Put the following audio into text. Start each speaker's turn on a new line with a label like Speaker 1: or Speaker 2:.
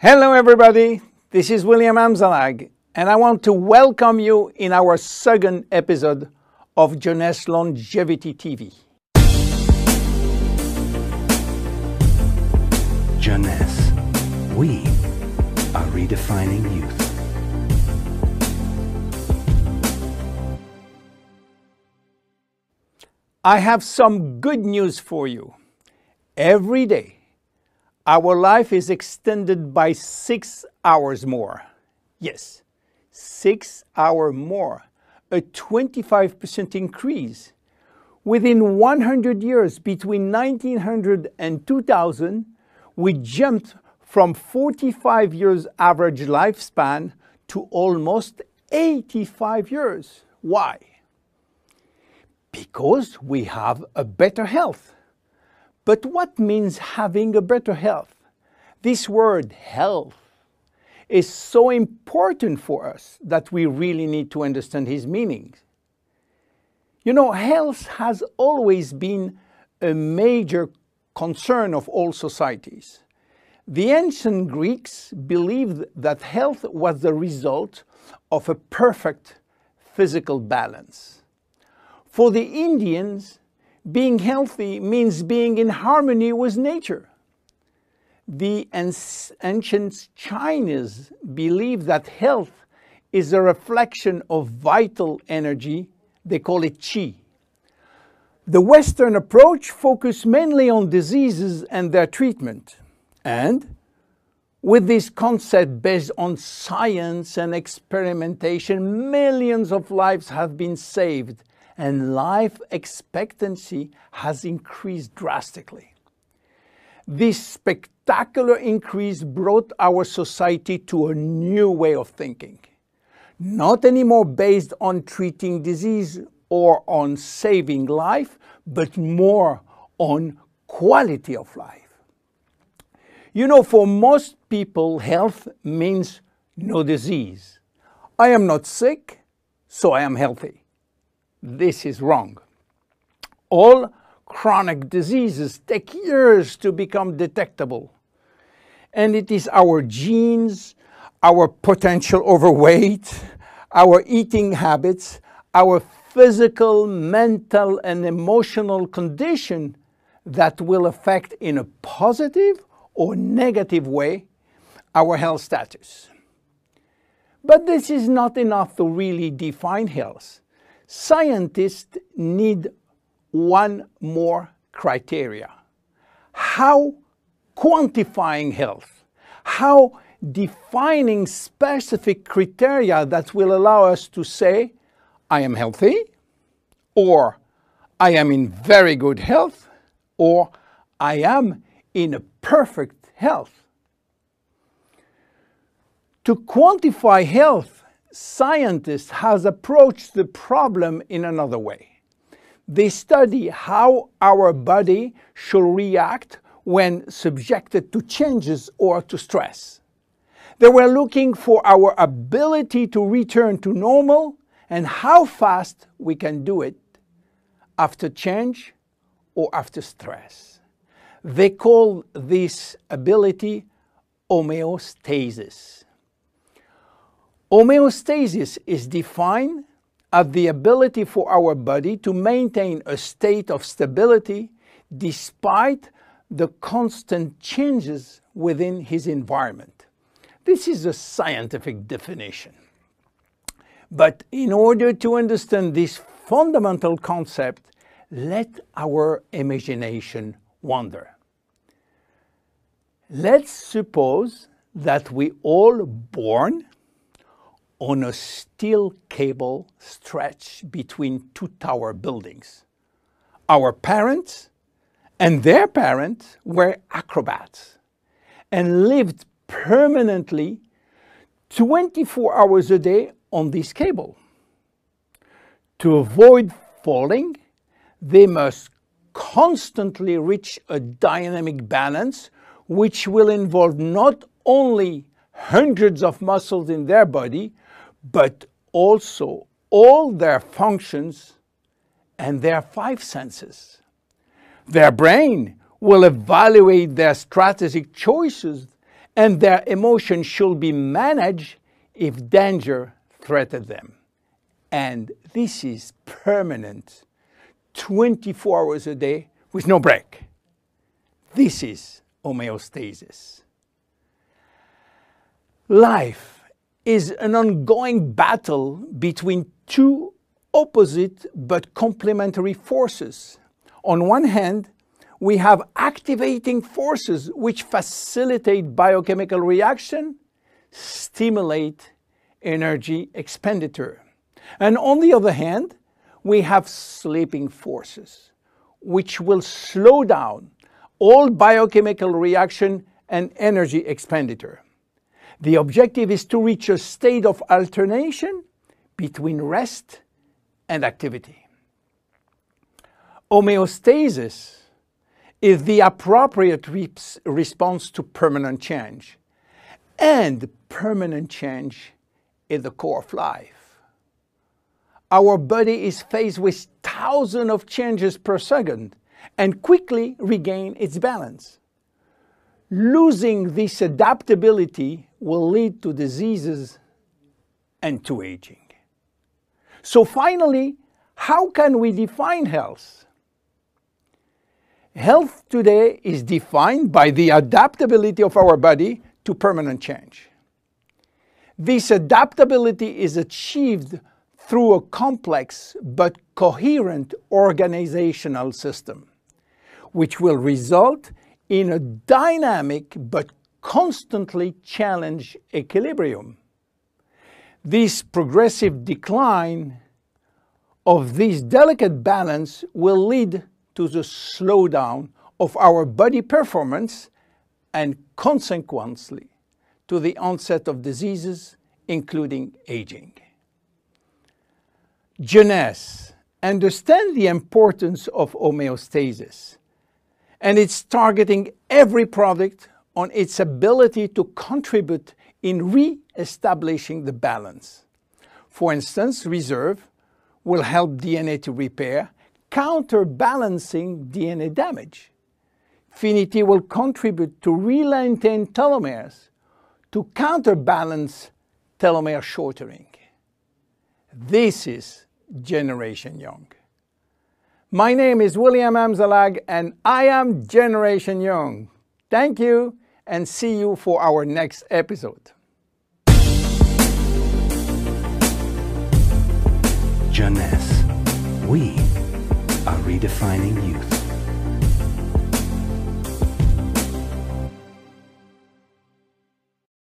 Speaker 1: Hello everybody, this is William Amzalag, and I want to welcome you in our second episode of Jeunesse Longevity TV.
Speaker 2: Jeunesse, we are redefining youth.
Speaker 1: I have some good news for you. Every day, our life is extended by 6 hours more. Yes, 6 hours more, a 25% increase. Within 100 years, between 1900 and 2000, we jumped from 45 years average lifespan to almost 85 years. Why? Because we have a better health. But what means having a better health? This word health is so important for us that we really need to understand his meaning. You know, health has always been a major concern of all societies. The ancient Greeks believed that health was the result of a perfect physical balance. For the Indians, being healthy means being in harmony with nature. The ancient Chinese believe that health is a reflection of vital energy. They call it qi. The Western approach focuses mainly on diseases and their treatment. And with this concept based on science and experimentation, millions of lives have been saved and life expectancy has increased drastically. This spectacular increase brought our society to a new way of thinking, not anymore based on treating disease or on saving life, but more on quality of life. You know, for most people, health means no disease. I am not sick, so I am healthy. This is wrong. All chronic diseases take years to become detectable. And it is our genes, our potential overweight, our eating habits, our physical, mental, and emotional condition that will affect in a positive or negative way our health status. But this is not enough to really define health. Scientists need one more criteria. How quantifying health, how defining specific criteria that will allow us to say, I am healthy, or I am in very good health, or I am in a perfect health. To quantify health, scientists have approached the problem in another way. They study how our body should react when subjected to changes or to stress. They were looking for our ability to return to normal and how fast we can do it after change or after stress. They call this ability homeostasis. Homeostasis is defined as the ability for our body to maintain a state of stability despite the constant changes within his environment. This is a scientific definition. But in order to understand this fundamental concept, let our imagination wander. Let's suppose that we all born on a steel cable stretched between two tower buildings. Our parents and their parents were acrobats and lived permanently 24 hours a day on this cable. To avoid falling, they must constantly reach a dynamic balance, which will involve not only hundreds of muscles in their body, but also all their functions and their 5 senses. Their brain will evaluate their strategic choices and their emotions should be managed if danger threatens them. And this is permanent, 24 hours a day with no break. This is homeostasis. Life is an ongoing battle between two opposite but complementary forces. On one hand, we have activating forces which facilitate biochemical reaction, stimulate energy expenditure. And on the other hand, we have sleeping forces which will slow down all biochemical reaction and energy expenditure. The objective is to reach a state of alternation between rest and activity. Homeostasis is the appropriate response to permanent change. And permanent change is the core of life. Our body is faced with thousands of changes per second and quickly regain its balance. Losing this adaptability will lead to diseases and to aging. So finally, how can we define health? Health today is defined by the adaptability of our body to permanent change. This adaptability is achieved through a complex but coherent organizational system, which will result in a dynamic but constantly challenged equilibrium. This progressive decline of this delicate balance will lead to the slowdown of our body performance and consequently to the onset of diseases, including aging. Jeunesse understands the importance of homeostasis, and it's targeting every product on its ability to contribute in re-establishing the balance. For instance, Reserve will help DNA to repair, counterbalancing DNA damage. Finity will contribute to re-lengthen telomeres to counterbalance telomere shortening. This is Generation Young. My name is William Amzalag and I am Generation Young. Thank you and see you for our next episode.
Speaker 2: Jeunesse. We are redefining youth.